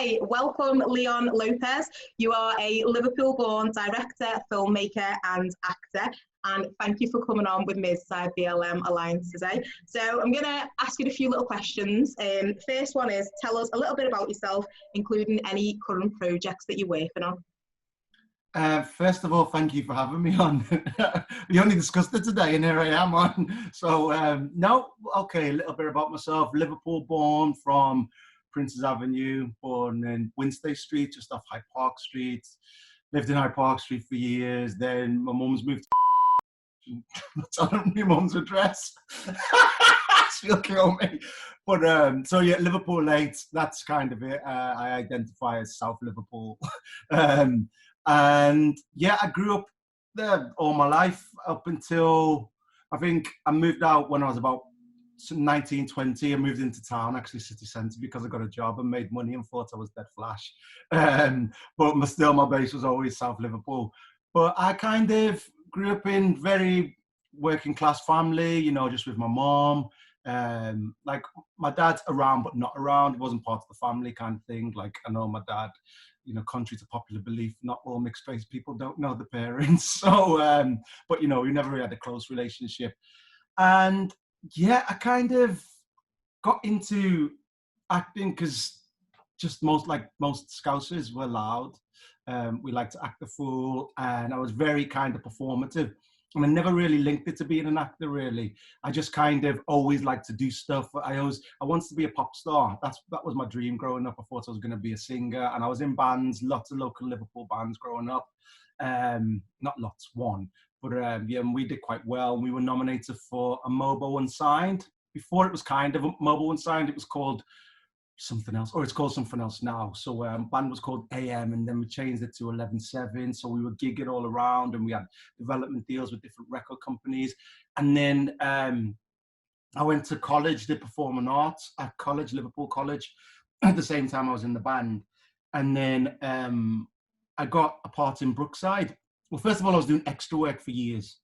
Hi, welcome Leon Lopez. You are a Liverpool-born director, filmmaker and actor. And thank you for coming on with me inside BLM Alliance today. So I'm going to ask you a few little questions. First one is, tell us a little bit about yourself, including any current projects that you're working on. First of all, thank you for having me on. We only discussed it today and here I am on. So a little bit about myself. Liverpool born from Princes Avenue, born in Winstead Street, just off Hyde Park Street. Lived in Hyde Park Street for years. Then my mum's moved to that's not my mum's address. She'll kill me. But so yeah, Liverpool late, that's kind of it. I identify as South Liverpool. And yeah, I grew up there all my life up until I think I moved out when I was about 19, 20. I moved into town, actually city centre, because I got a job and made money and thought I was dead flash. But my base was always South Liverpool. But I kind of grew up in very working class family, you know, just with my mom. Like my dad's around but not around. He wasn't part of the family kind of thing. Like I know my dad, you know, contrary to popular belief, not all mixed race people don't know the parents. So, but you know, we never really had a close relationship. And yeah, I kind of got into acting because just most Scousers were loud. We like to act the fool, and I was very kind of performative. And I never really linked it to being an actor, really. I just kind of always liked to do stuff. I wanted to be a pop star. That was my dream growing up. I thought I was going to be a singer. And I was in bands, lots of local Liverpool bands growing up. Not lots, one. But yeah, and we did quite well. We were nominated for a Mobo Unsigned. Before it was kind of a Mobo Unsigned, it was called something else, or it's called something else now. So band was called AM, and then we changed it to 11/7. So we were gigging all around, and we had development deals with different record companies. And then I went to college, did performing arts at college, Liverpool College. At the same time, I was in the band, and then I got a part in Brookside. Well, first of all, I was doing extra work for years.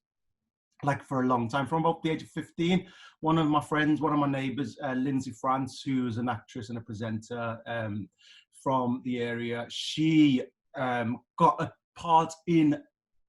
Like for a long time, from about the age of 15, one of my friends, one of my neighbours, Lindsay France, who's an actress and a presenter from the area, she got a part in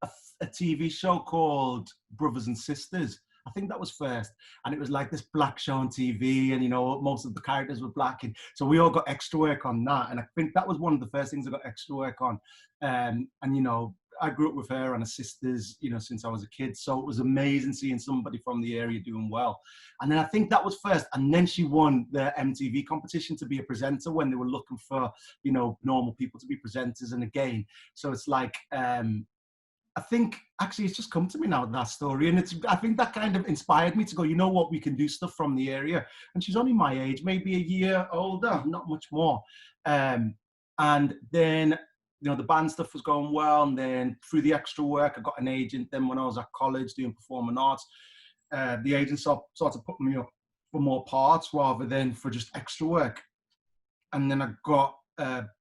a TV show called Brothers and Sisters. I think that was first. And it was like this black show on TV, and, you know, most of the characters were black. And so we all got extra work on that. And I think that was one of the first things I got extra work on. And you know, I grew up with her and her sisters, you know, since I was a kid. So it was amazing seeing somebody from the area doing well. And then I think that was first. And then she won the MTV competition to be a presenter when they were looking for, you know, normal people to be presenters. And again, so it's like, I think actually it's just come to me now, that story. And I think that kind of inspired me to go, you know what, we can do stuff from the area. And she's only my age, maybe a year older, not much more. And then, you know, the band stuff was going well, and then through the extra work, I got an agent. Then when I was at college doing performing arts, the agent started putting me up for more parts rather than for just extra work. And then I got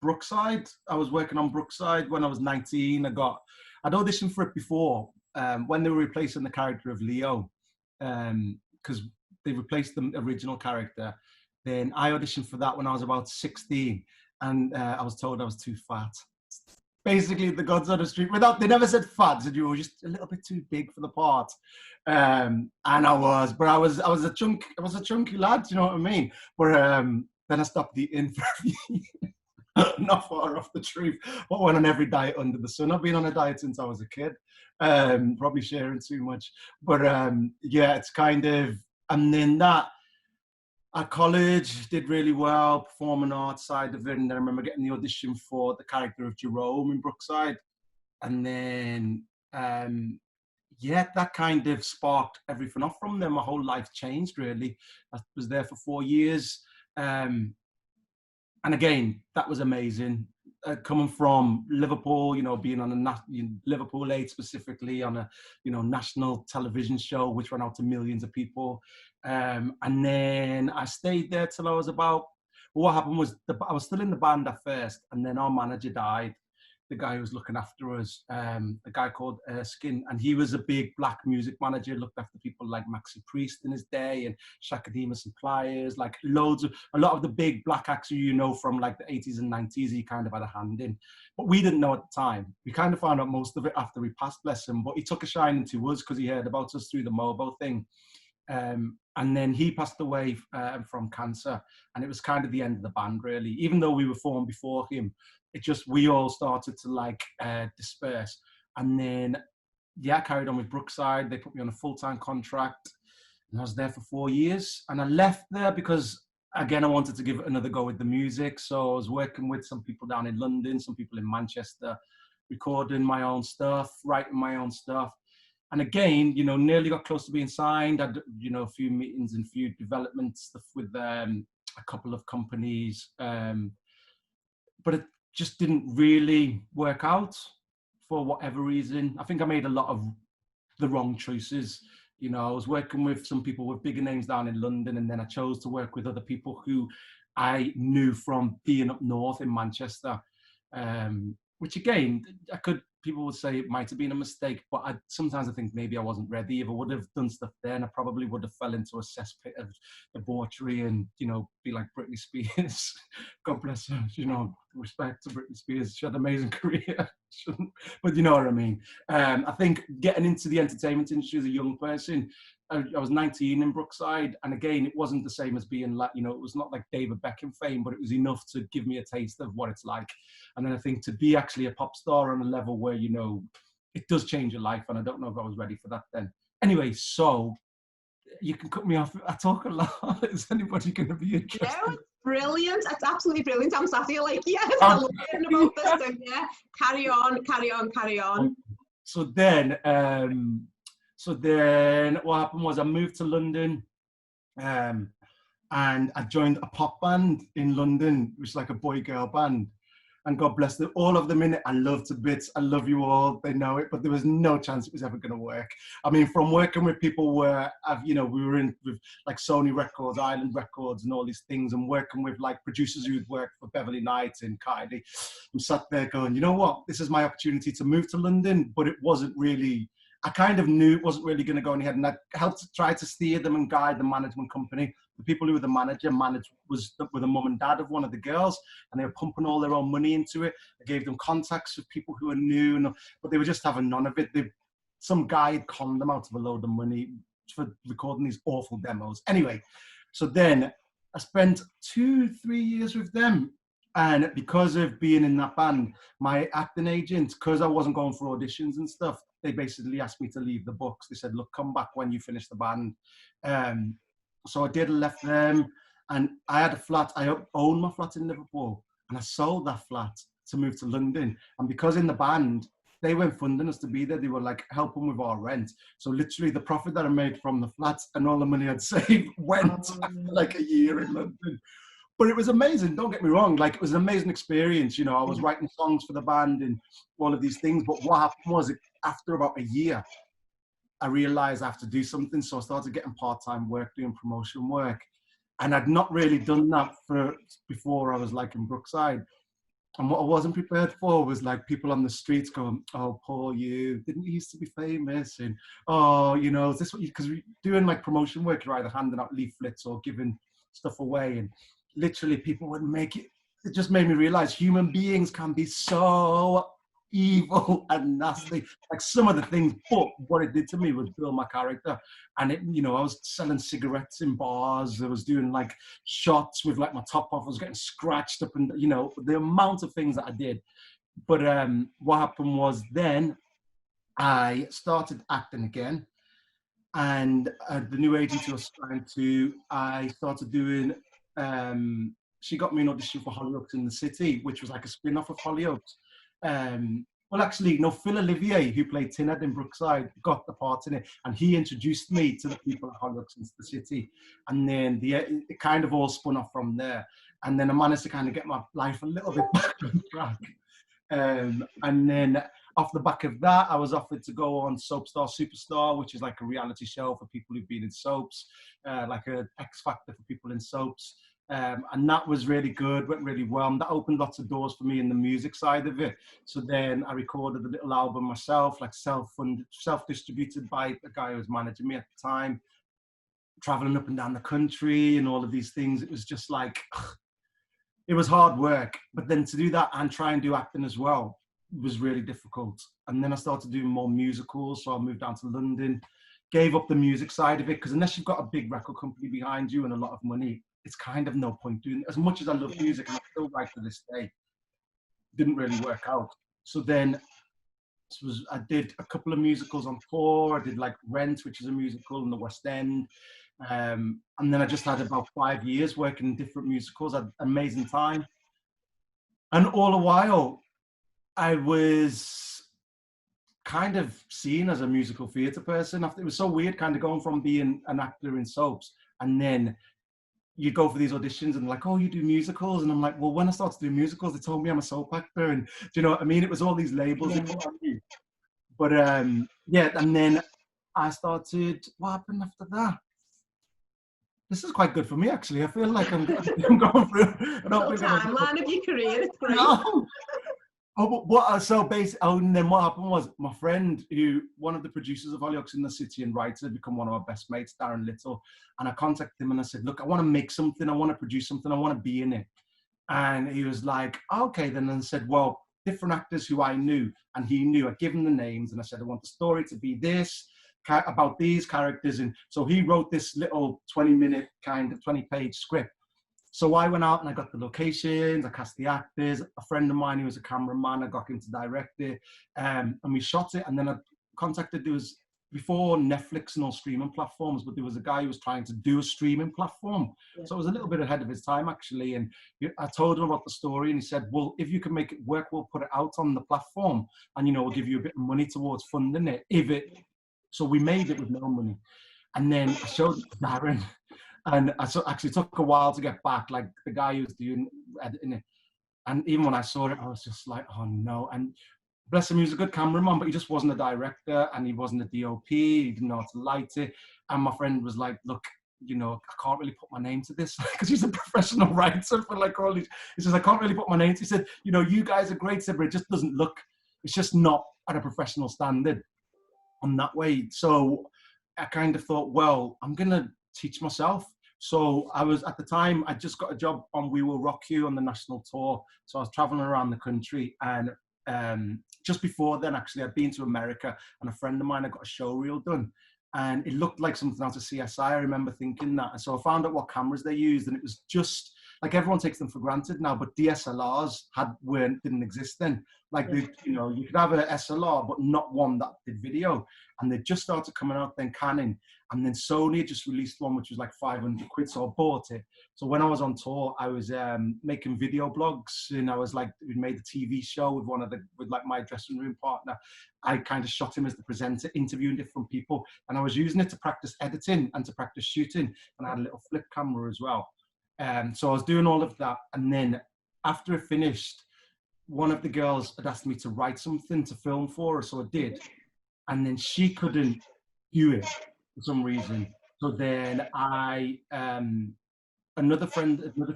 Brookside. I was working on Brookside when I was 19. I'd auditioned for it before when they were replacing the character of Leo, because they replaced the original character. Then I auditioned for that when I was about 16, and I was told I was too fat. Basically, the gods on the street, they never said fat, said you were just a little bit too big for the part. And I was a chunky lad, do you know what I mean? But then I stopped eating for a few years. Not far off the truth, but went on every diet under the sun. I've been on a diet since I was a kid. Probably sharing too much. But yeah, it's kind of, and then that, at college, did really well, performing arts side of it. And then I remember getting the audition for the character of Jerome in Brookside. And then, yeah, that kind of sparked everything off from there. My whole life changed, really. I was there for 4 years. And again, that was amazing. Coming from Liverpool, you know, being on Liverpool 8 specifically on a, you know, national television show, which ran out to millions of people. And then I stayed there till I was about, what happened was I was still in the band at first, and then our manager died. the guy who was looking after us, a guy called Erskine, and he was a big black music manager, looked after people like Maxi Priest in his day and Shaka Demus and Pliers, like a lot of the big black acts you know from like the 80s and 90s, he kind of had a hand in. But we didn't know at the time. We kind of found out most of it after we passed, bless him, but he took a shine into us because he heard about us through the Mobo thing. And then he passed away from cancer, and it was kind of the end of the band, really. Even though we were formed before him, we all started to like disperse. And then, I carried on with Brookside. They put me on a full-time contract, and I was there for 4 years. And I left there because, again, I wanted to give it another go with the music. So I was working with some people down in London, some people in Manchester, recording my own stuff, writing my own stuff. And again, nearly got close to being signed. I had, a few meetings and a few development stuff with a couple of companies. But it just didn't really work out for whatever reason. I think I made a lot of the wrong choices. I was working with some people with bigger names down in London, and then I chose to work with other people who I knew from being up north in Manchester. Which again, people would say it might have been a mistake, but sometimes I think maybe I wasn't ready. If I would have done stuff then, I probably would have fell into a cesspit of debauchery and, be like Britney Spears. God bless her, respect to Britney Spears. She had an amazing career, but you know what I mean. I think getting into the entertainment industry as a young person, I was 19 in Brookside, and again, it wasn't the same as being like, it was not like David Beckham fame, but it was enough to give me a taste of what it's like. And then I think to be actually a pop star on a level where, it does change your life, and I don't know if I was ready for that then. Anyway, so you can cut me off. I talk a lot. Is anybody going to be interested? No, it's brilliant. It's absolutely brilliant. I'm sat here like, yes, I love hearing about this. So yeah, carry on. So then what happened was I moved to London, and I joined a pop band in London, which is like a boy-girl band. And God bless them, all of them in it. I love to bits. I love you all. They know it, but there was no chance it was ever going to work. I mean, from working with people where we were in with like Sony Records, Island Records, and all these things, and working with like producers who'd worked for Beverly Knight and Kylie. I'm sat there going, you know what? This is my opportunity to move to London, but it wasn't really. I kind of knew it wasn't really going to go ahead, and I helped to try to steer them and guide the management company. The people who were the manager was the mum and dad of one of the girls, and they were pumping all their own money into it. I gave them contacts with people who were new, but they were just having none of it. Some guy had conned them out of a load of money for recording these awful demos. Anyway, so then I spent 2-3 years with them. And because of being in that band, my acting agent, because I wasn't going for auditions and stuff, they basically asked me to leave the books. They said, look, come back when you finish the band. So I did, left them, and I had a flat. I owned my flat in Liverpool, and I sold that flat to move to London. And because in the band, they weren't funding us to be there. They were like helping with our rent. So literally the profit that I made from the flat and all the money I'd saved went after like a year in London. But it was amazing, don't get me wrong. Like, it was an amazing experience. I was writing songs for the band and all of these things. But what happened was, after about a year, I realized I have to do something. So I started getting part-time work, doing promotion work. And I'd not really done that before I was like in Brookside. And what I wasn't prepared for was like people on the streets going, oh, poor you, didn't you used to be famous? And, oh, is this what you, because doing like promotion work, you're either handing out leaflets or giving stuff away. And literally people wouldn't make it. It just made me realize human beings can be so evil and nasty, like some of the things. But what it did to me was build my character. And I was selling cigarettes in bars. I was doing like shots with like my top off. I was getting scratched up, and the amount of things that I did. But what happened was then I started acting again, and the new agency was signed to. I started doing. She got me an audition for Hollyoaks in the City, which was like a spin-off of Hollyoaks. Well, actually, no, Phil Olivier, who played Tinhead in Brookside, got the part in it, and he introduced me to the people at Hollyoaks in the City. And then it kind of all spun off from there. And then I managed to kind of get my life a little bit back on track. And then off the back of that, I was offered to go on Soapstar Superstar, which is like a reality show for people who've been in soaps, like a X Factor for people in soaps. And that was really good, went really well. And that opened lots of doors for me in the music side of it. So then I recorded a little album myself, like self-funded, self-distributed by the guy who was managing me at the time, traveling up and down the country and all of these things. It was just like, it was hard work. But then to do that and try and do acting as well was really difficult. And then I started doing more musicals. So I moved down to London, gave up the music side of it, because unless you've got a big record company behind you and a lot of money, it's kind of no point doing it. As much as I love music, and I still write to this day, didn't really work out. So then I did a couple of musicals on tour. I did like Rent, which is a musical in the West End. And then I just had about 5 years working in different musicals. I had an amazing time. And all the while, I was kind of seen as a musical theatre person. It was so weird kind of going from being an actor in soaps, and then you go for these auditions and like, oh, you do musicals. And I'm like, well, when I started doing musicals, they told me I'm a soap actor. And do you know what I mean? It was all these labels. Yeah. But yeah, and then I started, what happened after that? This is quite good for me, actually. I feel like I'm going through an timeline of your career. It's great. No. So basically, and then what happened was my friend, one of the producers of Hollyoaks in the City and writer, become one of our best mates, Darren Little. And I contacted him and I said, look, I want to make something. I want to produce something. I want to be in it. And he was like, okay, then. And I said, well, different actors who I knew and he knew, I gave him the names. And I said, I want the story to be this, about these characters. And so he wrote this little 20-page script. So I went out and I got the locations, I cast the actors, a friend of mine who was a cameraman, I got him to direct it, and we shot it. And then I contacted, there was, before Netflix and all streaming platforms, but there was a guy who was trying to do a streaming platform. Yeah. So it was a little bit ahead of his time, actually. And I told him about the story and he said, well, if you can make it work, we'll put it out on the platform and, we'll give you a bit of money towards funding it. So we made it with no money. And then I showed it to Darren. And I actually took a while to get back, like the guy who was doing editing it. And even when I saw it, I was just like, oh no. And bless him, he was a good cameraman, but he just wasn't a director and he wasn't a DOP. He didn't know how to light it. And my friend was like, look, I can't really put my name to this because he's a professional writer for like all these. He says, I can't really put my name to it. He said, you guys are great, but it just doesn't look, it's just not at a professional standard on that way. So I kind of thought, well, I'm going to teach myself. So I was, at the time, I just got a job on We Will Rock You on the national tour. So I was traveling around the country. And just before then, actually, I'd been to America and a friend of mine had got a show reel done. And it looked like something out of CSI. I remember thinking that. And so I found out what cameras they used. And it was just, like, everyone takes them for granted now, but DSLRs didn't exist then. Like, you could have an SLR, but not one that did video. And they just started coming out, then Canon. And then Sony just released one, which was like 500 quid. So I bought it. So when I was on tour, I was making video blogs. And I was like, we made a TV show with like my dressing room partner. I kind of shot him as the presenter, interviewing different people. And I was using it to practice editing and to practice shooting. And I had a little flip camera as well. So I was doing all of that. And then after it finished, one of the girls had asked me to write something to film for her. So I did. And then she couldn't do it for some reason. So then another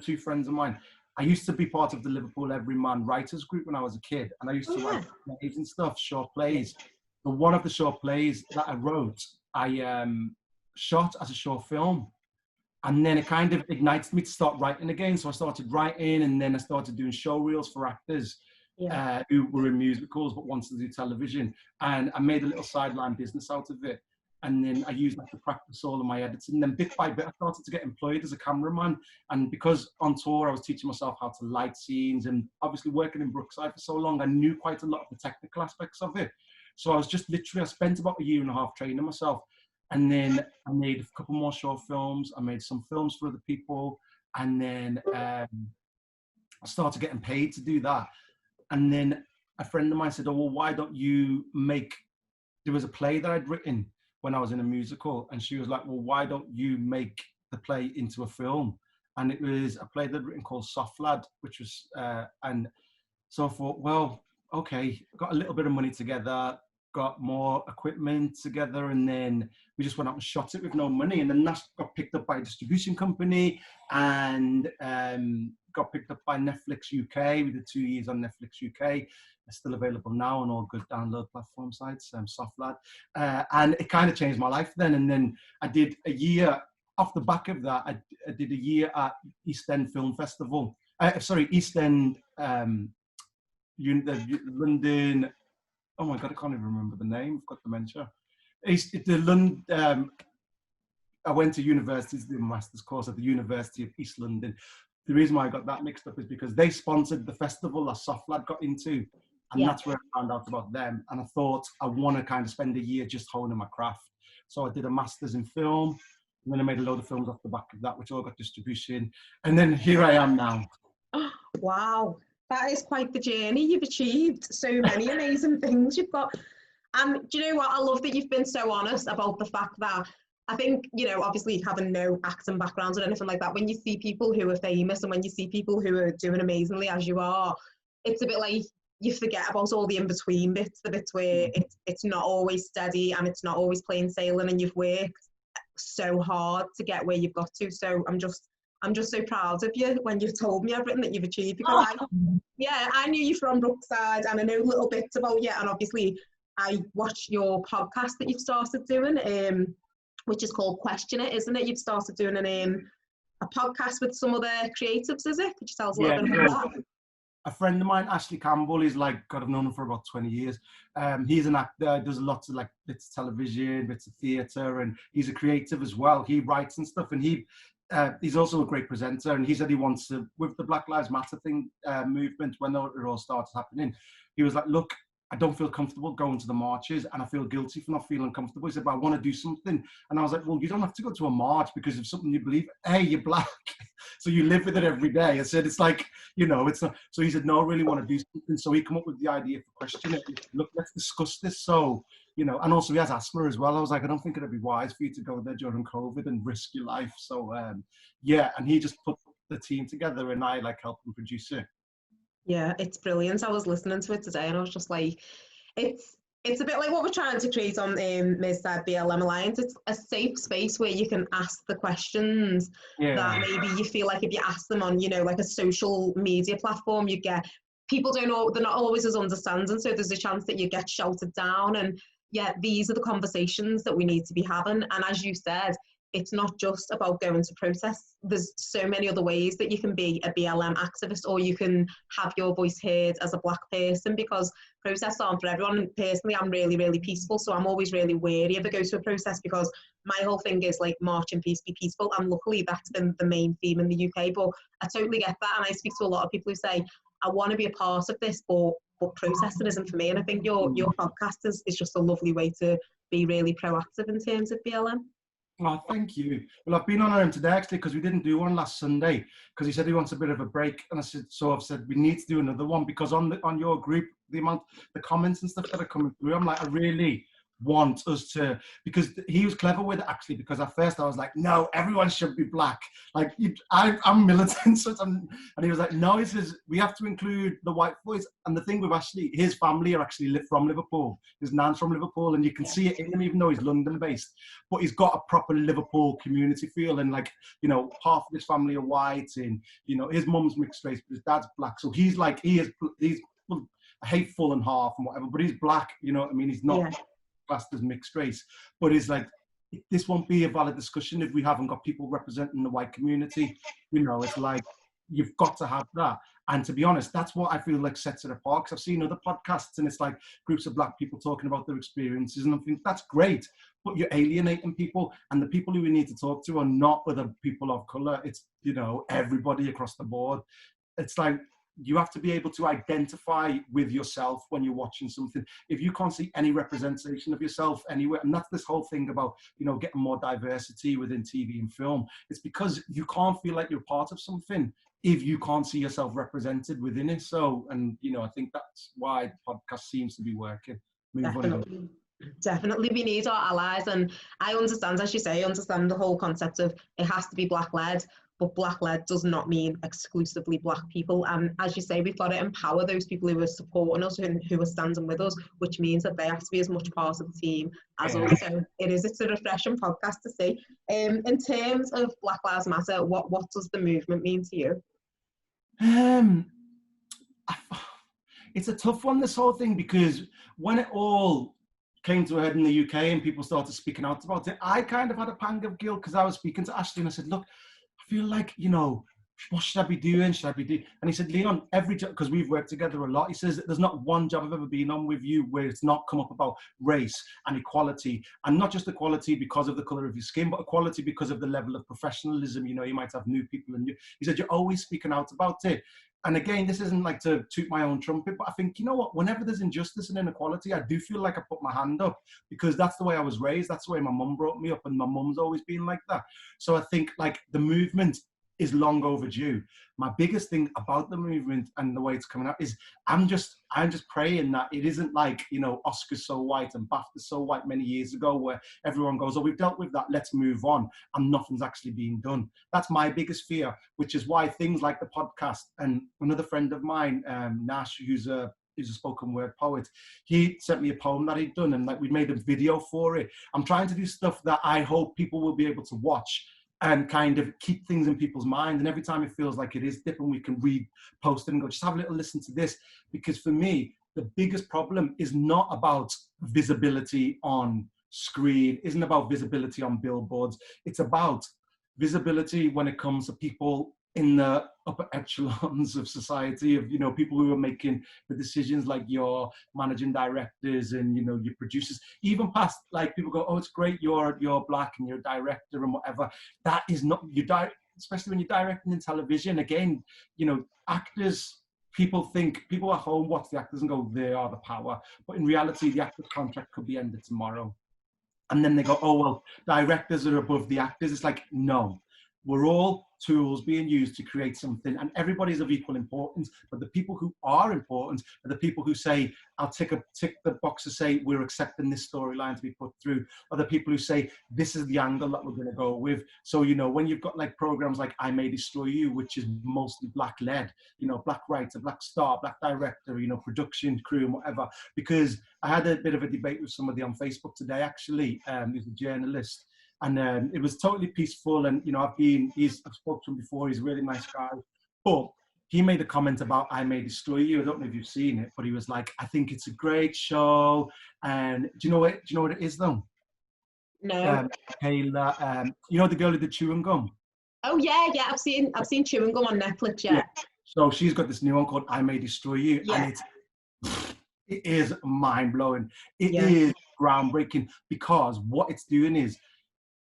two friends of mine, I used to be part of the Liverpool Everyman writers group when I was a kid. And I used to write plays and stuff, short plays. But one of the short plays that I wrote, I shot as a short film. And then it kind of ignited me to start writing again. So I started writing and then I started doing show reels for actors who were in musicals but wanted to do television. And I made a little sideline business out of it. And then I used that to practice all of my editing. And then bit by bit, I started to get employed as a cameraman. And because on tour, I was teaching myself how to light scenes. And obviously working in Brookside for so long, I knew quite a lot of the technical aspects of it. So I was just I spent about a year and a half training myself. And then I made a couple more short films. I made some films for other people. And then I started getting paid to do that. And then a friend of mine said, oh, well, why don't you there was a play that I'd written when I was in a musical. And she was like, well, why don't you make the play into a film? And it was a play that I'd written called Soft Lad, which was, and so I thought, well, okay, got a little bit of money together. got more equipment together, and then we just went out and shot it with no money, and then that got picked up by a distribution company, and got picked up by Netflix UK. We did 2 years on Netflix UK. It's still available now on all good download platform sites, Softlad, and it kind of changed my life then. And then I did a year off the back of that. I did a year at East End Film Festival. East End, London. Oh my God, I can't even remember the name. I've got dementia. I went to university to do a master's course at the University of East London. The reason why I got that mixed up is because they sponsored the festival that Softlad got into, and that's where I found out about them. And I thought I want to kind of spend a year just honing my craft. So I did a master's in film, and then I made a load of films off the back of that, which all got distribution. And then here I am now. Wow. That is quite the journey. You've achieved so many amazing things. You've got, and do you know what? I love that you've been so honest about the fact that I think, you know, obviously having no acting backgrounds or anything like that, when you see people who are famous and when you see people who are doing amazingly as you are, it's a bit like you forget about all the in-between bits, the bits where it's not always steady and it's not always plain sailing, and you've worked so hard to get where you've got to. So I'm just so proud of you when you've told me everything that you've achieved, because I knew you from Brookside and I know little bits about you, and obviously I watched your podcast that you've started doing, which is called Question It, isn't it? You've started doing a podcast with some other creatives, is it? Could you tell us a little bit about that? A friend of mine, Ashley Campbell, he's like, God, I've known him for about 20 years. He's an actor, does lots of like bits of television, bits of theatre, and he's a creative as well. He writes and stuff, and he's also a great presenter, and he said he wants to, with the Black Lives Matter thing movement, when it all started happening, he was like, look, I don't feel comfortable going to the marches, and I feel guilty for not feeling comfortable. He said, but I want to do something. And I was like, well, you don't have to go to a march because of something you believe. Hey, you're black, so you live with it every day. I said, it's like, you know, it's not. So he said, no, I really want to do something. So he came up with the idea for Question It. Look, let's discuss this. So, you know, and also he has asthma as well. I was like, I don't think it'd be wise for you to go there during COVID and risk your life. So, yeah, and he just put the team together, and I like helped him produce it. Yeah, it's brilliant. I was listening to it today and I was just like, it's a bit like what we're trying to create on Midside BLM Alliance. It's a safe space where you can ask the questions that maybe you feel like if you ask them on, you know, like a social media platform, you get, people don't know, they're not always as understanding, so there's a chance that you get shouted down. And yeah, these are the conversations that we need to be having. And as you said, it's not just about going to protests. There's so many other ways that you can be a BLM activist, or you can have your voice heard as a black person, because protests aren't for everyone. And personally, I'm really, really peaceful, so I'm always really wary if I go to a protest, because my whole thing is like, march in peace, be peaceful. And luckily that's been the main theme in the UK. But I totally get that, and I speak to a lot of people who say, I want to be a part of this, but protesting isn't for me. And I think your podcast is just a lovely way to be really proactive in terms of BLM. Oh, thank you. Well, I've been on him today actually, because we didn't do one last Sunday, because he said he wants a bit of a break, and I said, so I've said we need to do another one, because on your group, the comments and stuff that are coming through, I'm like, I really want us to, because he was clever with it actually, because at first I was like, no, everyone should be black, like I'm militant, and he was like, no, he says we have to include the white voice. And the thing with Ashley, his family are actually from Liverpool, his nan's from Liverpool, and you can see it in him, even though he's London based, but he's got a proper Liverpool community feel. And like, you know, half of his family are white, and you know, his mum's mixed race, but his dad's black, so he's like, he's well, I hate full and half and whatever, but he's black, you know what I mean? He's not classed as mixed race, but it's like, this won't be a valid discussion if we haven't got people representing the white community. You know, it's like, you've got to have that. And to be honest, that's what I feel like sets it apart, because I've seen other podcasts and it's like groups of black people talking about their experiences, and I think that's great, but you're alienating people, and the people who we need to talk to are not other people of color. It's, you know, everybody across the board. It's like, you have to be able to identify with yourself when you're watching something. If you can't see any representation of yourself anywhere, and that's this whole thing about, you know, getting more diversity within TV and film, it's because you can't feel like you're part of something if you can't see yourself represented within it. So, and you know, I think that's why the podcast seems to be working. Definitely, we need our allies, and I understand, as you say, I understand the whole concept of it has to be black led, but Black-led does not mean exclusively Black people. And as you say, we've got to empower those people who are supporting us and who are standing with us, which means that they have to be as much part of the team as us. So it's a refreshing podcast to see. In terms of Black Lives Matter, what does the movement mean to you? It's a tough one, this whole thing, because when it all came to a head in the UK and people started speaking out about it, I kind of had a pang of guilt, because I was speaking to Ashley and I said, look, I feel like, you know, what should I be doing? Should I be doing? And he said, Leon, every job, because we've worked together a lot, he says, there's not one job I've ever been on with you where it's not come up about race and equality, and not just equality because of the colour of your skin, but equality because of the level of professionalism. You know, you might have new people, and he said, you're always speaking out about it. And again, this isn't like to toot my own trumpet, but I think, you know what, whenever there's injustice and inequality, I do feel like I put my hand up, because that's the way I was raised. That's the way my mum brought me up, and my mum's always been like that. So I think like the movement is long overdue. My biggest thing about the movement and the way it's coming out is I'm just praying that it isn't like, you know, Oscars So White and BAFTA So White many years ago, where everyone goes, oh, we've dealt with that, let's move on, and nothing's actually being done. That's my biggest fear, which is why things like the podcast, and another friend of mine, Nash, who's a spoken word poet, he sent me a poem that he'd done, and like we made a video for it. I'm trying to do stuff that I hope people will be able to watch and kind of keep things in people's minds. And every time it feels like it is different, we can repost it and go, just have a little listen to this. Because for me, the biggest problem is not about visibility on screen, isn't about visibility on billboards. It's about visibility when it comes to people in the upper echelons of society, of, you know, people who are making the decisions, like your managing directors and, you know, your producers, even past, like, people go, oh, it's great, you're Black and you're a director and whatever. That is not, especially when you're directing in television. Again, you know, actors, people at home watch the actors and go, they are the power. But in reality, the actor's contract could be ended tomorrow. And then they go, oh, well, directors are above the actors. It's like, no. We're all tools being used to create something, and everybody's of equal importance. But the people who are important are the people who say, I'll tick the box to say we're accepting this storyline to be put through, are the people who say this is the angle that we're going to go with. So, you know, when you've got like programs like I May Destroy You, which is mostly Black led, you know, Black writer, Black star, Black director, you know, production crew and whatever. Because I had a bit of a debate with somebody on Facebook today, actually, who's a journalist. And it was totally peaceful. And, you know, I've spoken to him before. He's a really nice guy. But he made a comment about I May Destroy You. I don't know if you've seen it, but he was like, I think it's a great show. And do you know what it is, though? No. Kayla, you know the girl with the chewing gum? Oh, yeah. I've seen Chewing Gum on Netflix, yeah. So she's got this new one called I May Destroy You. Yeah. And it is mind-blowing. It is groundbreaking, because what it's doing is,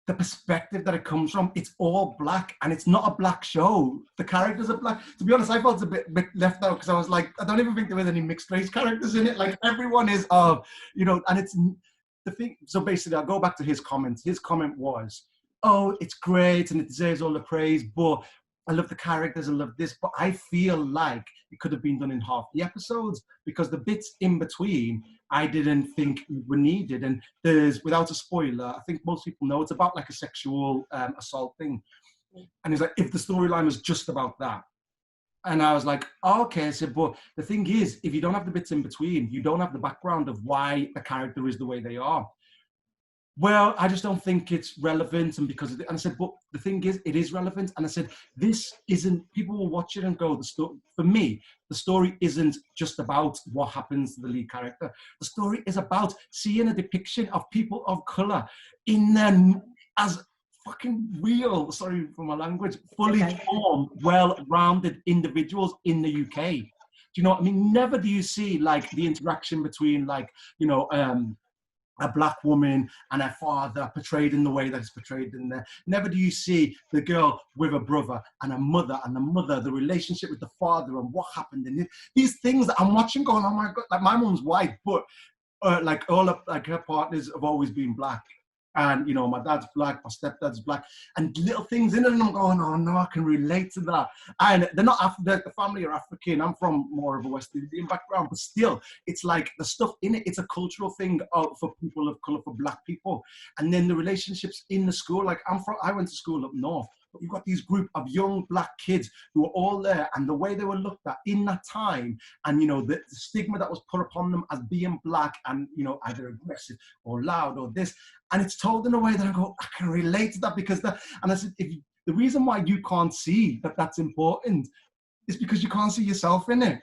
the perspective that it comes from, it's all Black, and it's not a Black show. The characters are Black. To be honest, I felt a bit left out, because I was like, I don't even think there was any mixed race characters in it. Like, everyone is of, you know, and it's the thing. So basically, I'll go back to his comment. His comment was, oh, it's great and it deserves all the praise, but I love the characters, I love this, but I feel like it could have been done in half the episodes, because the bits in between I didn't think were needed. And there's, without a spoiler, I think most people know it's about like a sexual assault thing. And he's like, if the storyline was just about that. And I was like, oh, okay. I said, but the thing is, if you don't have the bits in between, you don't have the background of why the character is the way they are. Well, I just don't think it's relevant. And because of it, and I said, but the thing is, it is relevant. And I said, this isn't, people will watch it and go, for me, the story isn't just about what happens to the lead character. The story is about seeing a depiction of people of color in them as fucking real, sorry for my language, fully formed, well-rounded individuals in the UK. Do you know what I mean? Never do you see like the interaction between, like, you know, a Black woman and her father portrayed in the way that it's portrayed in there. Never do you see the girl with a brother and a mother, and the mother, the relationship with the father and what happened in it. These things that I'm watching going, oh my God, like my mum's white, but like all of like her partners have always been Black. And, you know, my dad's Black, my stepdad's Black, and little things in it, and I'm going, oh no, I can relate to that. And they're not, the family are African. I'm from more of a West Indian background, but still, it's like the stuff in it, it's a cultural thing for people of color, for Black people. And then the relationships in the school, like I went to school up north, but you've got these group of young black kids who are all there, and the way they were looked at in that time, and you know, the stigma that was put upon them as being black and, you know, either aggressive or loud or this, and it's told in a way that I go, I can relate to that, because that, and I said, the reason why you can't see that that's important is because you can't see yourself in it.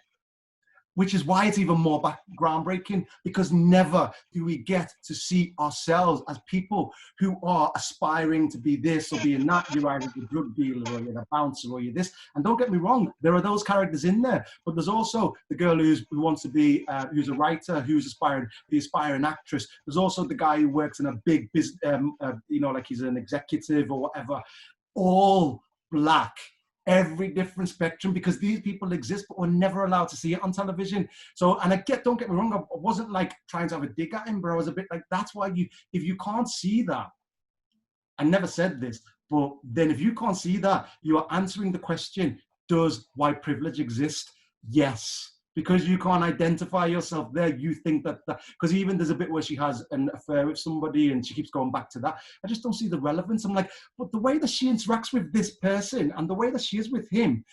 Which is why it's even more groundbreaking, because never do we get to see ourselves as people who are aspiring to be this or being that. You're either a drug dealer or you're a bouncer or you're this. And don't get me wrong, there are those characters in there, but there's also the girl who wants to be, who's a writer, who's the aspiring actress. There's also the guy who works in a big business, you know, like he's an executive or whatever, all black. Every different spectrum, because these people exist, but we're never allowed to see it on television. So, and don't get me wrong, I wasn't like trying to have a dig at him, but I was a bit like, that's why if you can't see that, I never said this, but then if you can't see that, you are answering the question, does white privilege exist? Yes. Because you can't identify yourself there, you think that, because even there's a bit where she has an affair with somebody and she keeps going back to that. I just don't see the relevance. I'm like, but the way that she interacts with this person and the way that she is with him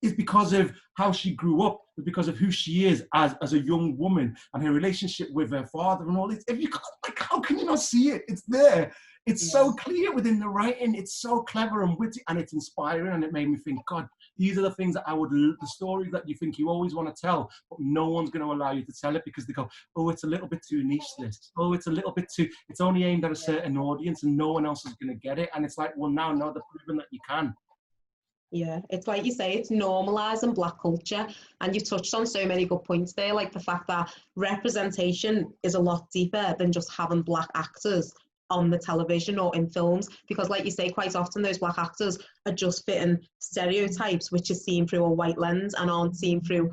is because of how she grew up, because of who she is as a young woman and her relationship with her father and all this. If you can't, like, how can you not see it? It's there. It's so clear within the writing. It's so clever and witty, and it's inspiring. And it made me think, God, these are the things that the stories that you think you always want to tell, but no one's going to allow you to tell it because they go, oh, it's a little bit too niche, this. Oh, it's a little bit too, it's only aimed at a certain audience and no one else is going to get it. And it's like, well, now they're proving that you can. Yeah, it's like you say, it's normalising black culture, and you've touched on so many good points there, like the fact that representation is a lot deeper than just having black actors on the television or in films, because like you say, quite often those black actors are just fitting stereotypes which is seen through a white lens and aren't seen through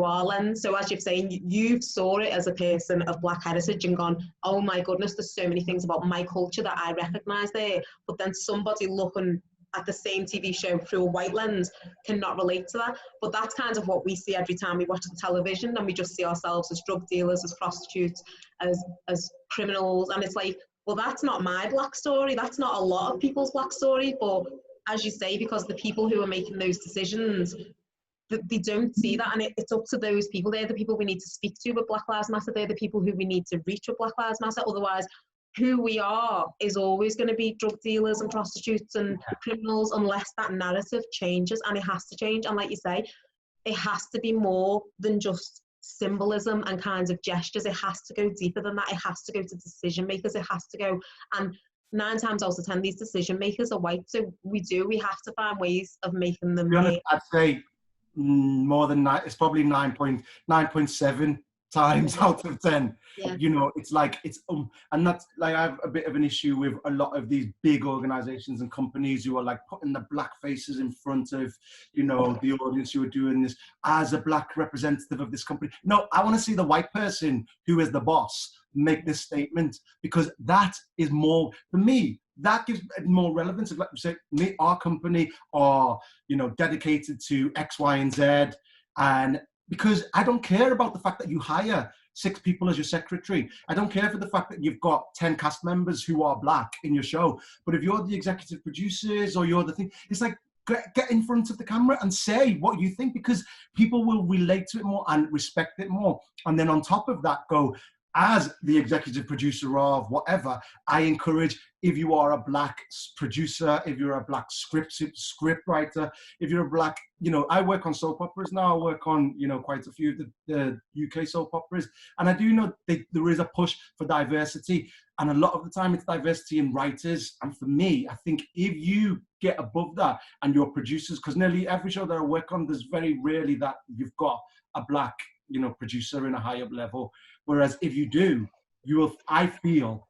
our lens. So as you're saying, you saw it as a person of black heritage and gone, oh my goodness, there's so many things about my culture that I recognise there, but then somebody looking at the same TV show through a white lens cannot relate to that. But that's kind of what we see every time we watch the television, and we just see ourselves as drug dealers, as prostitutes, as criminals, and it's like, well, that's not my black story, that's not a lot of people's black story. But as you say, because the people who are making those decisions, they don't see that, and it's up to those people. They're the people we need to speak to with Black Lives Matter. They're the people who we need to reach with Black Lives Matter. Otherwise, who we are is always going to be drug dealers and prostitutes and criminals unless that narrative changes, and it has to change. And like you say, it has to be more than just symbolism and kinds of gestures. It has to go deeper than that. It has to go to decision makers. It has to go, and 9 times out of 10, these decision makers are white. So we have to find ways of making them. To be honest, I'd say more than that. It's probably 9.7 times out of 10. Yeah. You know, it's like and that's like, I have a bit of an issue with a lot of these big organizations and companies who are like putting the black faces in front of, you know, the audience who are doing this as a black representative of this company. No, I want to see the white person who is the boss make this statement, because that is more, for me, that gives more relevance. Like you say, our company are, you know, dedicated to X, Y, and Z, and because I don't care about the fact that you hire 6 people as your secretary. I don't care for the fact that you've got 10 cast members who are black in your show. But if you're the executive producers or you're the thing, it's like, get in front of the camera and say what you think, because people will relate to it more and respect it more. And then on top of that, go, as the executive producer of whatever, I encourage, if you are a black producer, if you're a black script writer, if you're a black, you know, I work on soap operas now. I work on, you know, quite a few of the UK soap operas. And I do know there is a push for diversity. And a lot of the time it's diversity in writers. And for me, I think if you get above that and your producers, because nearly every show that I work on, there's very rarely that you've got a black, you know, producer in a high up level. Whereas if you do, you will, I feel,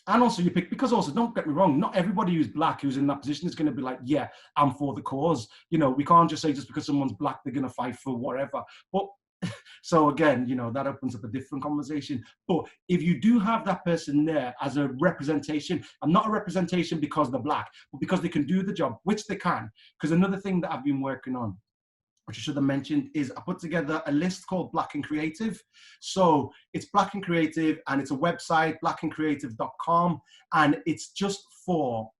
and also you pick, because also, don't get me wrong, not everybody who's black who's in that position is going to be like, yeah, I'm for the cause. You know, we can't just say just because someone's black, they're going to fight for whatever. But so again, you know, that opens up a different conversation. But if you do have that person there as a representation, and not a representation because they're black, but because they can do the job, which they can. Because another thing that I've been working on, which I should have mentioned, is I put together a list called Black and Creative. So it's Black and Creative, and it's a website, blackandcreative.com, and it's just for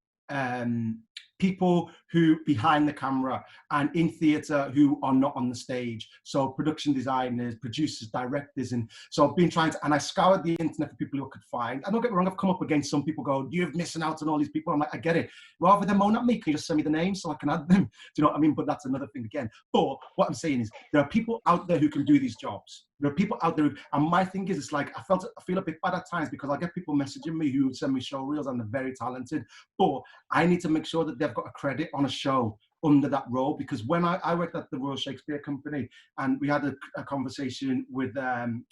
people who behind the camera and in theatre who are not on the stage. So production designers, producers, directors. And so I've been trying to, and I scoured the internet for people who I could find. And don't get me wrong, I've come up against some people go, you're missing out on all these people. I'm like, I get it. Rather than moan at me, can you just send me the names so I can add them? Do you know what I mean? But that's another thing again. But what I'm saying is there are people out there who can do these jobs. There are people out there, and my thing is, it's like I feel a bit bad at times because I get people messaging me who send me show reels and they're very talented, but I need to make sure that they've got a credit on a show under that role. Because when I worked at the Royal Shakespeare Company, and we had a conversation with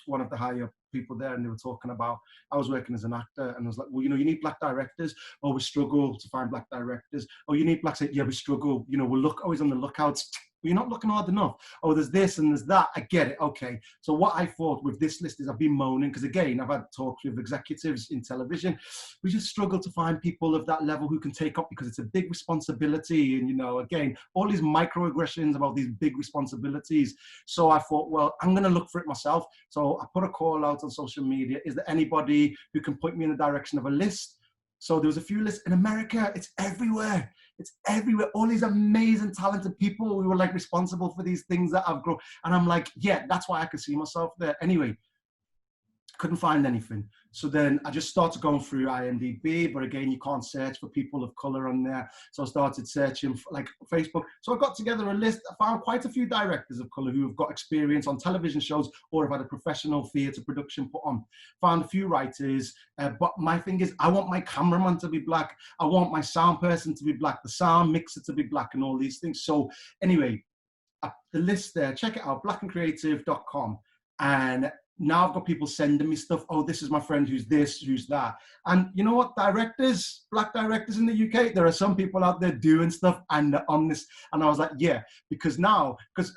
one of the higher people there, and they were talking about, I was working as an actor, and I was like, well, you know, you need black directors. Oh, we struggle to find black directors. Oh, you need blacks. Yeah, we struggle. You know, we're always on the lookout. You're not looking hard enough. Oh, there's this and there's that. I get it. Okay. So what I thought with this list is I've been moaning because, again, I've had talks with executives in television. We just struggle to find people of that level who can take up, because it's a big responsibility. And, you know, again, all these microaggressions about these big responsibilities. So I thought, well, I'm going to look for it myself. So I put a call out on social media. Is there anybody who can point me in the direction of a list? So there was a few lists in America. It's everywhere. It's everywhere. All these amazing, talented people who were like responsible for these things that I've grown. And I'm like, yeah, that's why I could see myself there. Anyway, couldn't find anything. So then I just started going through IMDb, but again, you can't search for people of color on there. So I started searching for, like, Facebook. So I got together a list. I found quite a few directors of color who have got experience on television shows or have had a professional theatre production put on. Found a few writers, but my thing is, I want my cameraman to be black. I want my sound person to be black, the sound mixer to be black, and all these things. So anyway, the list there, check it out, blackandcreative.com. And now I've got people sending me stuff. Oh, this is my friend who's this, who's that. And you know what? Directors, black directors in the UK, there are some people out there doing stuff and on this. And I was like, yeah, because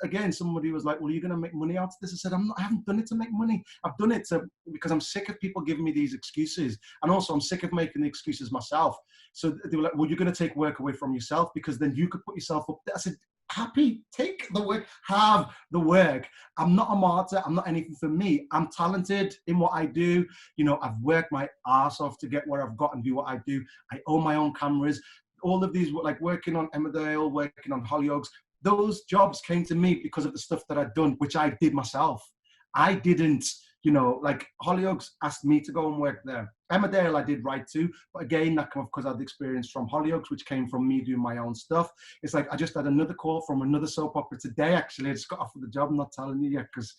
again, somebody was like, well, you're going to make money out of this. I said, I haven't done it to make money. I've done it because I'm sick of people giving me these excuses. And also I'm sick of making the excuses myself. So they were like, well, you're going to take work away from yourself because then you could put yourself up there. I said, happy, take the work, have the work. I'm not a martyr. I'm not anything for me. I'm talented in what I do. You know, I've worked my ass off to get where I've got and do what I do. I own my own cameras. All of these, like working on Emmerdale, working on Hollyoaks, those jobs came to me because of the stuff that I'd done, which I did myself. I didn't, you know, like Hollyoaks asked me to go and work there. Emmerdale I did write to, but again, that came because I had experience from Hollyoaks, which came from me doing my own stuff. It's like I just had another call from another soap opera today. Actually, I just got offered the job. I'm not telling you yet because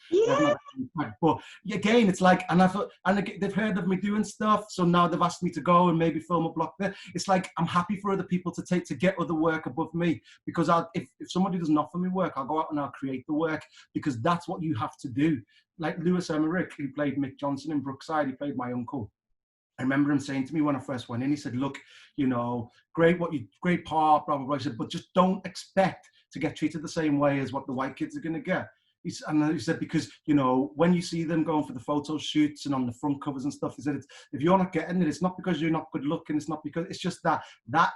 but again, it's like, and I thought, and they've heard of me doing stuff, so now they've asked me to go and maybe film a block there. It's like I'm happy for other people to get other work above me, because if somebody doesn't offer me work, I'll go out and I'll create the work, because that's what you have to do. Like Lewis Emmerich, who played Mick Johnson in Brookside, he played my uncle. I remember him saying to me when I first went in, he said, look, you know, great part, blah, blah, blah. He said, but just don't expect to get treated the same way as what the white kids are going to get. And he said, because, you know, when you see them going for the photo shoots and on the front covers and stuff, he said, if you're not getting it, it's not because you're not good looking. It's not because, it's just that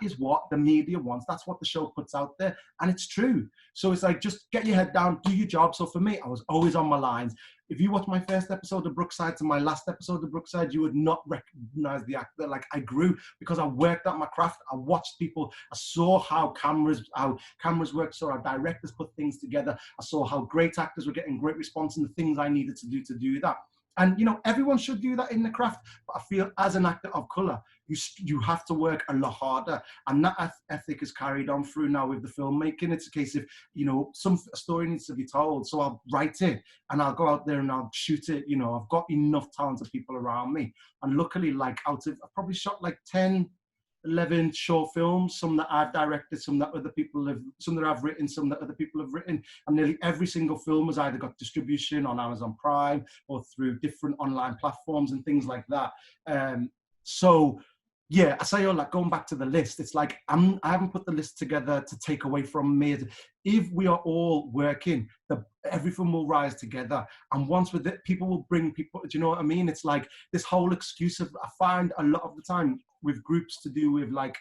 is what the media wants. That's what the show puts out there. And it's true. So it's like, just get your head down, do your job. So for me, I was always on my lines. If you watch my first episode of Brookside to my last episode of Brookside, you would not recognize the actor. Like, I grew because I worked at my craft. I watched people. I saw how cameras work. Saw how directors put things together. I saw how great actors were getting great response and the things I needed to do that. And, you know, everyone should do that in the craft. But I feel as an actor of color, you have to work a lot harder. And that ethic is carried on through now with the filmmaking. It's a case of, you know, a story needs to be told. So I'll write it and I'll go out there and I'll shoot it. You know, I've got enough talented people around me. And luckily, like, I've probably shot like 10, 11 short films, some that I've directed, some that other people have, some that I've written, some that other people have written. And nearly every single film has either got distribution on Amazon Prime or through different online platforms and things like that. So yeah, I say all that, going back to the list, it's like I haven't put the list together to take away from me. If we are all working, everything will rise together. And once with it, people will bring people, do you know what I mean? It's like this whole excuse of, I find a lot of the time with groups to do with like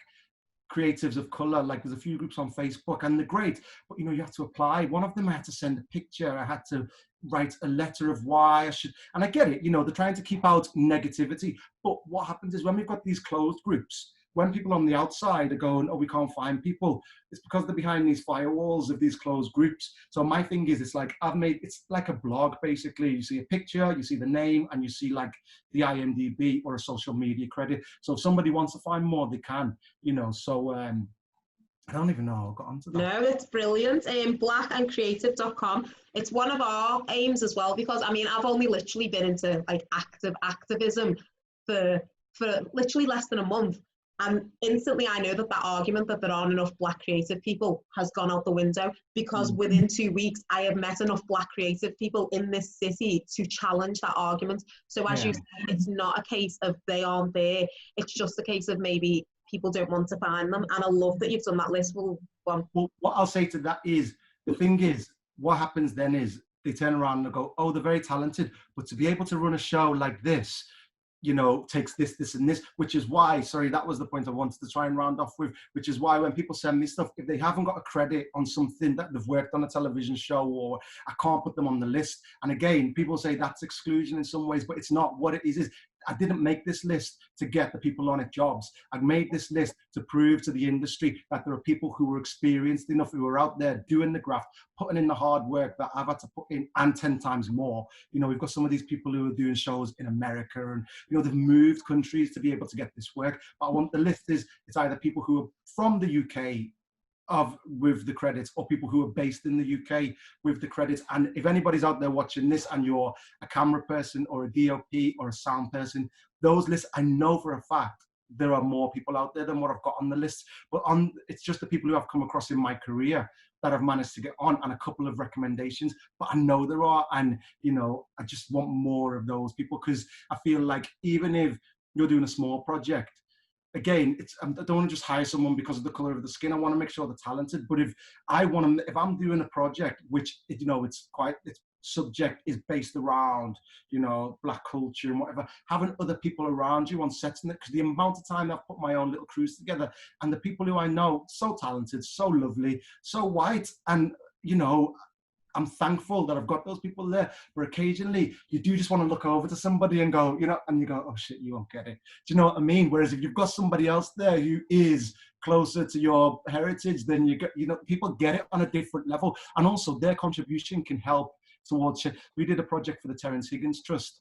creatives of color, like there's a few groups on Facebook and they're great, but you know, you have to apply. One of them, I had to send a picture, I had to write a letter of why I should, and I get it, you know, they're trying to keep out negativity. But what happens is when we've got these closed groups, when people on the outside are going, oh, we can't find people, it's because they're behind these firewalls of these closed groups. So my thing is, it's like it's like a blog, basically. You see a picture, you see the name, and you see like the IMDb or a social media credit. So if somebody wants to find more, they can, you know. So I don't even know how I got onto that. No, it's brilliant. Blackandcreative.com. It's one of our aims as well, because I mean, I've only literally been into like activism for literally less than a month. And instantly I know that argument that there aren't enough Black creative people has gone out the window, because within 2 weeks I have met enough Black creative people in this city to challenge that argument. So as you say, it's not a case of they aren't there. It's just a case of maybe people don't want to find them. And I love that you've done that list. Well, what I'll say to that is, the thing is, what happens then is they turn around and go, oh, they're very talented, but to be able to run a show like this, you know, takes this and this, which is why, sorry, that was the point I wanted to try and round off with, which is why when people send me stuff, if they haven't got a credit on something that they've worked on a television show, or I can't put them on the list. And again, people say that's exclusion in some ways, but it's not. What it is I didn't make this list to get the people on it jobs. I made this list to prove to the industry that there are people who were experienced enough, who are out there doing the graft, putting in the hard work that I've had to put in, and 10 times more. You know, we've got some of these people who are doing shows in America, and, you know, they've moved countries to be able to get this work. But I want the list is, it's either people who are from the UK with the credits, or people who are based in the UK with the credits. And if anybody's out there watching this and you're a camera person or a DOP or a sound person, those lists, I know for a fact there are more people out there than what I've got on the list. But it's just the people who I've come across in my career that I've managed to get on, and a couple of recommendations. But I know there are, and, you know, I just want more of those people, because I feel like even if you're doing a small project, again, I don't want to just hire someone because of the color of the skin. I want to make sure they're talented. But if I'm doing a project which, you know, its subject is based around, you know, Black culture and whatever, having other people around you on sets, because the amount of time I've put my own little crews together, and the people who I know, so talented, so lovely, so white, and, you know, I'm thankful that I've got those people there. But occasionally you do just want to look over to somebody and go, you know, and you go, oh shit, you won't get it. Do you know what I mean? Whereas if you've got somebody else there who is closer to your heritage, then you get, you know, people get it on a different level. And also their contribution can help towards, we did a project for the Terence Higgins Trust.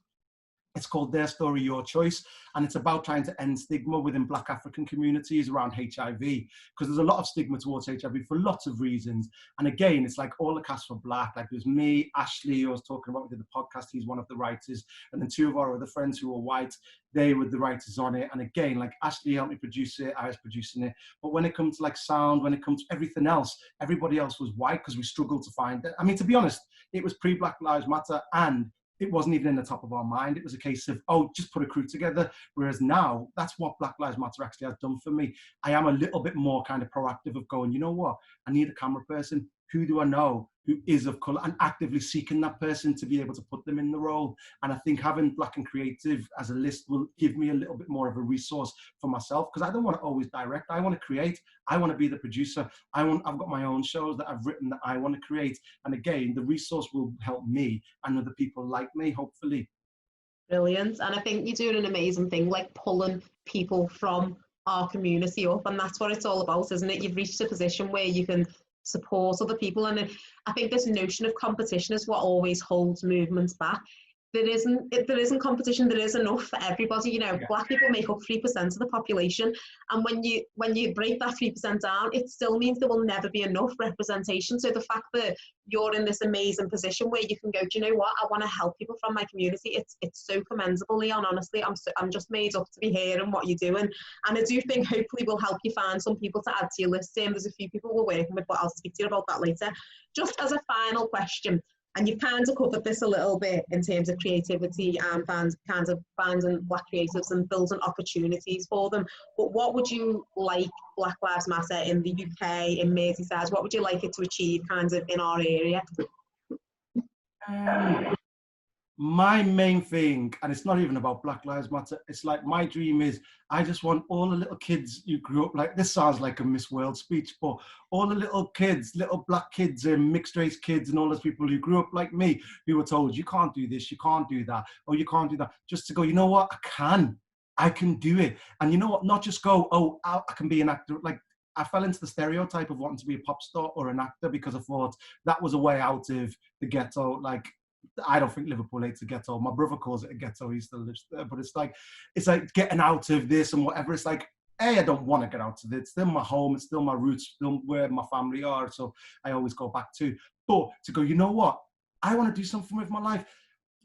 It's called Their Story, Your Choice. And it's about trying to end stigma within Black African communities around HIV. Because there's a lot of stigma towards HIV for lots of reasons. And again, it's like all the cast were Black. Like there's me, Ashley, who I was talking about, we did the podcast, he's one of the writers. And then 2 of our other friends who were white, they were the writers on it. And again, like Ashley helped me produce it, I was producing it. But when it comes to like sound, when it comes to everything else, everybody else was white, because we struggled to find it. I mean, to be honest, it was pre-Black Lives Matter, and it wasn't even in the top of our mind. It was a case of, oh, just put a crew together. Whereas now, that's what Black Lives Matter actually has done for me. I am a little bit more kind of proactive of going, you know what? I need a camera person. Who do I know who is of colour? And actively seeking that person to be able to put them in the role. And I think having Black and Creative as a list will give me a little bit more of a resource for myself, because I don't want to always direct. I want to create. I want to be the producer. I've got my own shows that I've written that I want to create. And again, the resource will help me and other people like me, hopefully. Brilliant. And I think you're doing an amazing thing, like pulling people from our community up. And that's what it's all about, isn't it? You've reached a position where you can support other people. And I think this notion of competition is what always holds movements back. If there isn't competition, there is enough for everybody. You know, Black people make up 3% of the population, and when you break that 3% down, it still means there will never be enough representation. So the fact that you're in this amazing position where you can go, do you know what, I want to help people from my community, it's so commendable, Leon. Honestly, I'm just made up to be hearing what you're doing, and I do think hopefully we'll help you find some people to add to your list. There's a few people we're working with, but I'll speak to you about that later. Just as a final question, and you've kind of covered this a little bit in terms of creativity and finding Black creatives and building opportunities for them. But what would you like Black Lives Matter in the UK, in Merseyside, what would you like it to achieve kind of in our area? My main thing, and it's not even about Black Lives Matter, it's like my dream is I just want all the little kids who grew up, like, this sounds like a Miss World speech, but all the little kids, little Black kids and mixed race kids and all those people who grew up like me, who were told, you can't do this, you can't do that, or you can't do that, just to go, you know what, I can. I can do it. And you know what? Not just go, oh, I can be an actor. Like, I fell into the stereotype of wanting to be a pop star or an actor because I thought that was a way out of the ghetto. Like, I don't think Liverpool hates the ghetto. My brother calls it a ghetto. He still lives there. But it's like getting out of this and whatever. It's like, I don't want to get out of it. It's still my home. It's still my roots, still where my family are. So I always go back to. But to go, you know what? I want to do something with my life.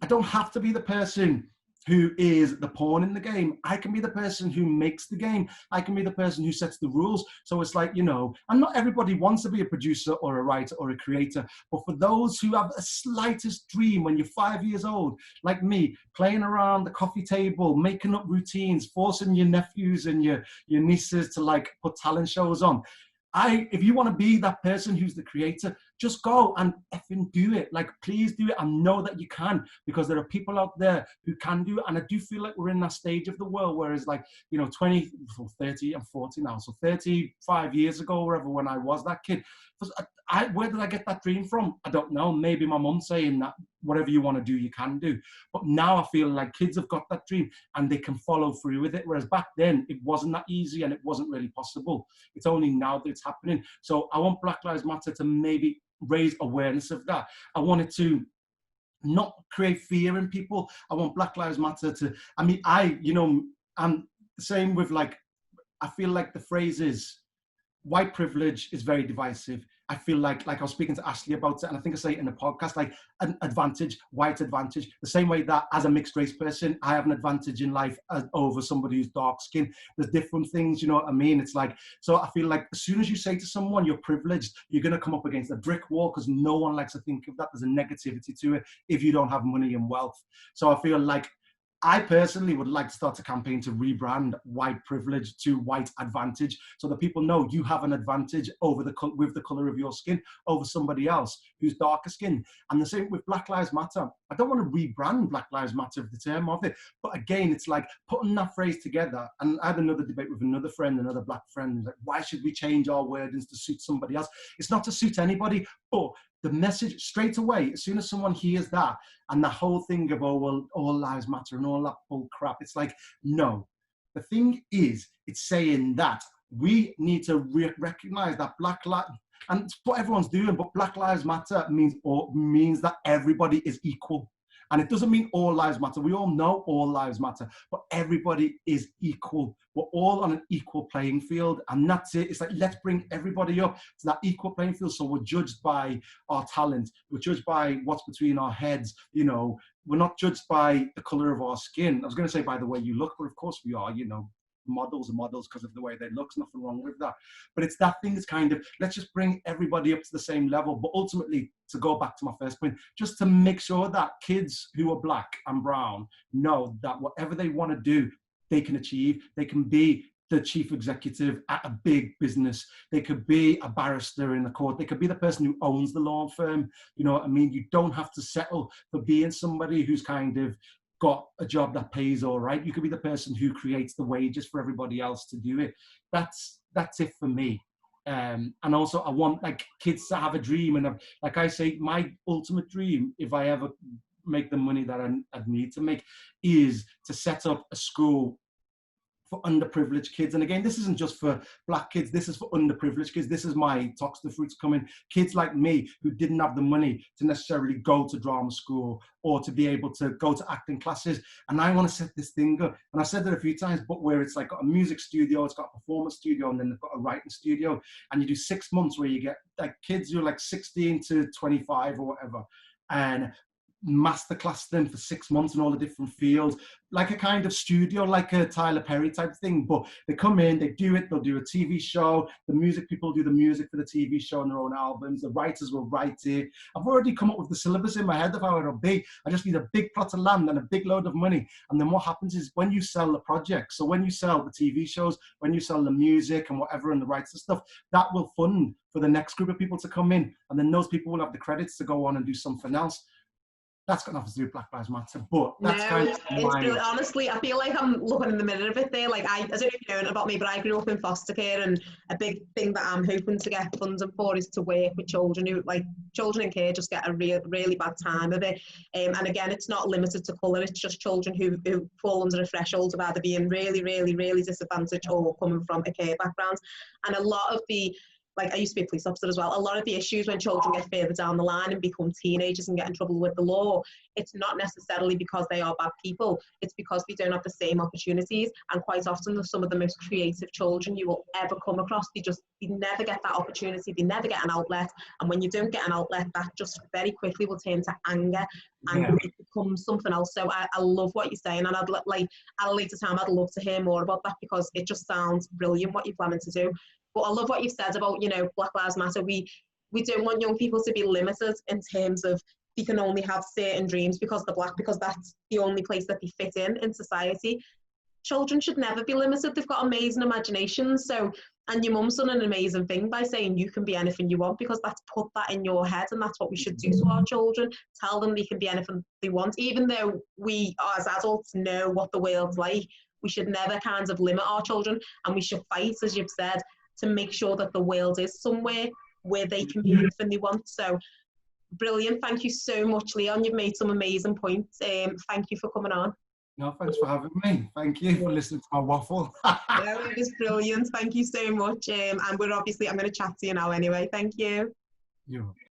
I don't have to be the person who is the pawn in the game. I can be the person who makes the game. I can be the person who sets the rules. So it's like, you know, and not everybody wants to be a producer or a writer or a creator, but for those who have a slightest dream when you're 5 years old, like me, playing around the coffee table, making up routines, forcing your nephews and your nieces to like put talent shows on. If you want to be that person who's the creator, just go and effing do it. Like, please do it. I know that you can, because there are people out there who can do it. And I do feel like we're in that stage of the world where it's like, you know, 20, 30, and 40 now. So 35 years ago, wherever, when I was that kid, where did I get that dream from? I don't know. Maybe my mum saying that whatever you want to do, you can do. But now I feel like kids have got that dream and they can follow through with it. Whereas back then, it wasn't that easy and it wasn't really possible. It's only now that it's happening. So I want Black Lives Matter to maybe raise awareness of that. I want it to not create fear in people. I want Black Lives Matter to, I mean, I'm the same with, like, I feel like the phrase is, white privilege is very divisive. I feel like I was speaking to Ashley about it, and I think I say it in the podcast, like an advantage, white advantage, the same way that as a mixed race person, I have an advantage in life over somebody who's dark skinned. There's different things, you know what I mean? It's like, so I feel like as soon as you say to someone you're privileged, you're going to come up against a brick wall, because no one likes to think of that. There's a negativity to it if you don't have money and wealth. So I feel like I personally would like to start a campaign to rebrand white privilege to white advantage, so that people know you have an advantage over with the color of your skin over somebody else who's darker skinned. And the same with Black Lives Matter. I don't want to rebrand Black Lives Matter, the term of it, but again, it's like putting that phrase together. And I had another debate with another friend, another black friend, like, why should we change our wordings to suit somebody else? It's not to suit anybody, but the message straight away, as soon as someone hears that, and the whole thing of, oh, well, all lives matter and all that bull crap, it's like, no. The thing is, it's saying that we need to recognize that Black Lives, and it's what everyone's doing, but Black Lives Matter means that everybody is equal. And it doesn't mean all lives matter. We all know all lives matter, but everybody is equal. We're all on an equal playing field, and that's it. It's like, let's bring everybody up to that equal playing field. So we're judged by our talent. We're judged by what's between our heads. You know, we're not judged by the color of our skin. I was going to say by the way you look, but of course we are, you know. Models are models because of the way they look. There's nothing wrong with that. But it's that thing, is kind of, let's just bring everybody up to the same level. But ultimately, to go back to my first point, just to make sure that kids who are black and brown know that whatever they want to do, they can achieve. They can be the chief executive at a big business. They could be a barrister in the court. They could be the person who owns the law firm. You know what I mean? You don't have to settle for being somebody who's kind of got a job that pays all right. You could be the person who creates the wages for everybody else to do it. That's it for me. And also I want, like, kids to have a dream. And like I say, my ultimate dream, if I ever make the money that I'd need to make, is to set up a school for underprivileged kids. And again, this isn't just for black kids, this is for underprivileged kids. This is my Tox the Fruits coming. Kids like me who didn't have the money to necessarily go to drama school or to be able to go to acting classes. And I want to set this thing up. And I've said it a few times, but where it's like got a music studio, it's got a performance studio, and then they've got a writing studio. And you do 6 months where you get like kids who are like 16 to 25 or whatever, and masterclass them for 6 months in all the different fields, like a kind of studio, like a Tyler Perry type thing. But they come in, they do it, they'll do a TV show, the music people do the music for the TV show and their own albums, the writers will write it. I've already come up with the syllabus in my head of how it'll be. I just need a big plot of land and a big load of money. And then what happens is, when you sell the project, so when you sell the TV shows, when you sell the music and whatever and the rights and stuff, that will fund for the next group of people to come in. And then those people will have the credits to go on and do something else. that's got nothing to do with Black Lives Matter, but that's No, kind it's of my... brilliant. Honestly, I feel like I'm looking in the mirror a bit there. Like I don't know if you know about me, but I grew up in foster care, and a big thing that I'm hoping to get funding for is to work with children who, like, children in care just get a really bad time of it. And again, it's not limited to colour. It's just children who fall under a threshold of either being really disadvantaged or coming from a care background. And a lot of the, like, I used to be a police officer as well, a lot of the issues when children get further down the line and become teenagers and get in trouble with the law, it's not necessarily because they are bad people, it's because they don't have the same opportunities. And quite often some of the most creative children you will ever come across, they never get that opportunity, they never get an outlet. And when you don't get an outlet, that just very quickly will turn to anger, and it becomes something else. So I love what you're saying, and at a later time I'd love to hear more about that, because it just sounds brilliant what you're planning to do. But I love what you've said about, Black Lives Matter. We don't want young people to be limited in terms of they can only have certain dreams because they're Black, because that's the only place that they fit in society. Children should never be limited. They've got amazing imaginations. So, and your mum's done an amazing thing by saying you can be anything you want, because that's put that in your head, and that's what we should do to our children. Tell them they can be anything they want, even though we as adults know what the world's like. We should never kind of limit our children, and we should fight, as you've said, to make sure that the world is somewhere where they can be anything they want. So brilliant. Thank you so much, Leon. You've made some amazing points. Thank you for coming on. No, thanks for having me. Thank you for listening to my waffle. No, it was brilliant. Thank you so much. And I'm going to chat to you now anyway. Thank you. You're welcome.